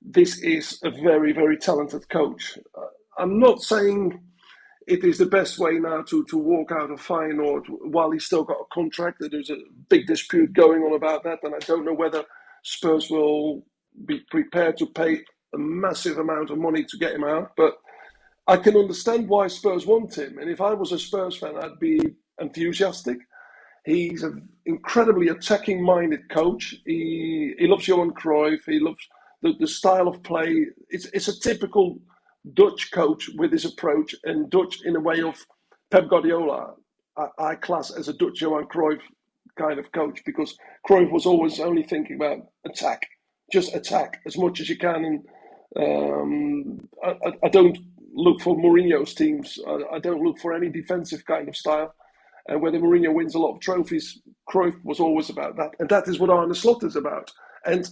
this is a very, very talented coach. I'm not saying it is the best way now to walk out of Feyenoord while he's still got a contract. There's a big dispute going on about that, and I don't know whether Spurs will be prepared to pay a massive amount of money to get him out. But I can understand why Spurs want him, and if I was a Spurs fan, I'd be enthusiastic. He's an incredibly attacking-minded coach. He loves Johan Cruyff. He loves the style of play. It's a typical Dutch coach with his approach, and Dutch in a way of Pep Guardiola. I class as a Dutch Johan Cruyff kind of coach, because Cruyff was always only thinking about attack, just attack as much as you can. And I don't look for Mourinho's teams. I don't look for any defensive kind of style. And whether Mourinho wins a lot of trophies, Cruyff was always about that. And that is what Arne Slot is about. And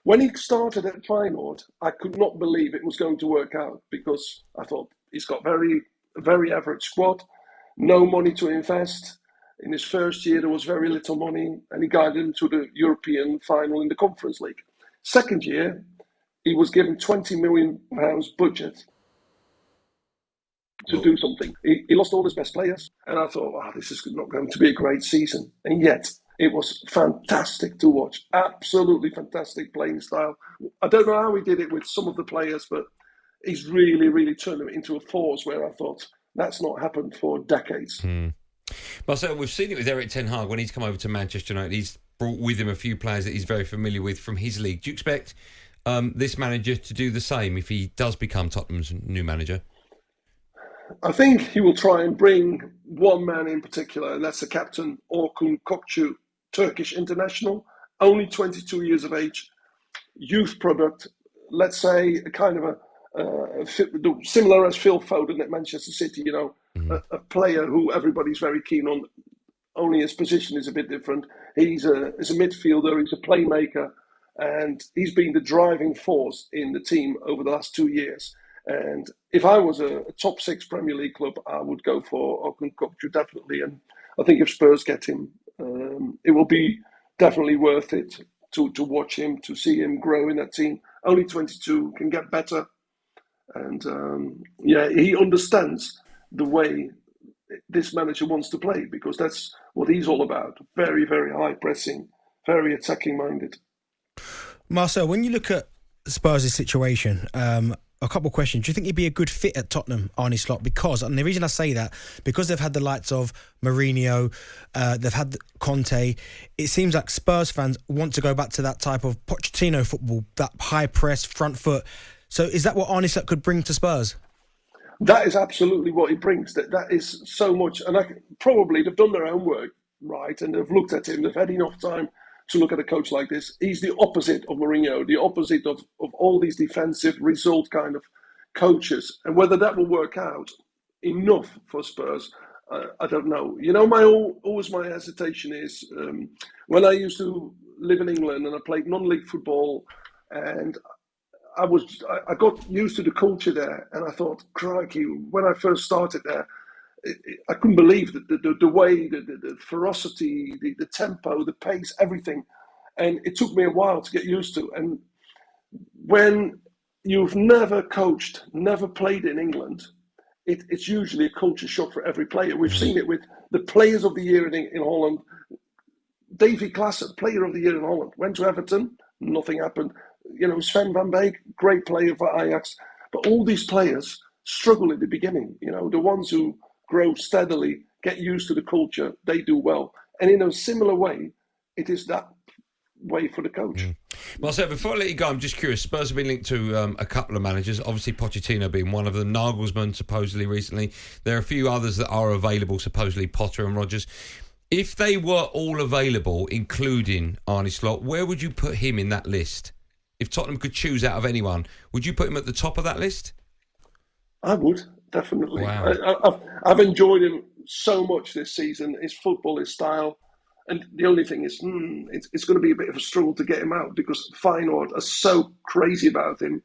when he started at Feyenoord, I could not believe it was going to work out, because I thought he's got a very average squad, no money to invest. In his first year, there was very little money, and he guided him to the European final in the Conference League. Second year, he was given £20 million budget to do something. He lost all his best players, and I thought, this is not going to be a great season. And yet, it was fantastic to watch. Absolutely fantastic playing style. I don't know how he did it with some of the players, but he's really, really turned them into a force where I thought that's not happened for decades. Marcel, we've seen it with Erik ten Hag when he's come over to Manchester United. He's brought with him a few players that he's very familiar with from his league. Do you expect this manager to do the same if he does become Tottenham's new manager? I think he will try and bring one man in particular, and that's the captain, Orkun Kokcu, Turkish international, only 22 years of age, youth product, let's say a kind of a similar as Phil Foden at Manchester City, a player who everybody's very keen on, only his position is a bit different. He's a midfielder, he's a playmaker, and he's been the driving force in the team over the last 2 years. And if I was a top 6 Premier League club, I would go for Orkun Kokcu, definitely. And I think if Spurs get him, it will be definitely worth it to watch him, to see him grow in that team. Only 22, can get better. And he understands the way this manager wants to play, because that's what he's all about. Very, very high pressing, very attacking minded. Marcel, when you look at Spurs' situation, a couple of questions. Do you think he'd be a good fit at Tottenham, Arne Slot? And the reason I say that, because they've had the likes of Mourinho, they've had Conte, it seems like Spurs fans want to go back to that type of Pochettino football, that high press, front foot. So is that what Arne Slot could bring to Spurs? That is absolutely what he brings. That is so much. And probably they've done their own work, right? And they've looked at him. They've had enough time to look at a coach like this. He's the opposite of Mourinho, the opposite of all these defensive result kind of coaches. And whether that will work out enough for Spurs, I don't know. Always my hesitation is when I used to live in England and I played non-league football, and I got used to the culture there, and I thought, crikey, when I first started there, I couldn't believe the way, the ferocity, the tempo, the pace, everything. And it took me a while to get used to. And when you've never coached, never played in England, it's usually a culture shock for every player. We've seen it with the players of the year in Holland. Davy Klaassen, player of the year in Holland, went to Everton, nothing happened. Sven van Beek, great player for Ajax. But all these players struggle at the beginning. The ones who grow steadily, get used to the culture, they do well. And in a similar way, it is that way for the coach. Marcel, before I let you go, I'm just curious. Spurs have been linked to a couple of managers, obviously Pochettino being one of them, Nagelsmann supposedly recently. There are a few others that are available, supposedly Potter and Rodgers. If they were all available, including Arne Slot, where would you put him in that list? If Tottenham could choose out of anyone, would you put him at the top of that list? I would, definitely. Wow. I've enjoyed him so much this season, his football, his style. And the only thing is, it's going to be a bit of a struggle to get him out, because Feyenoord are so crazy about him.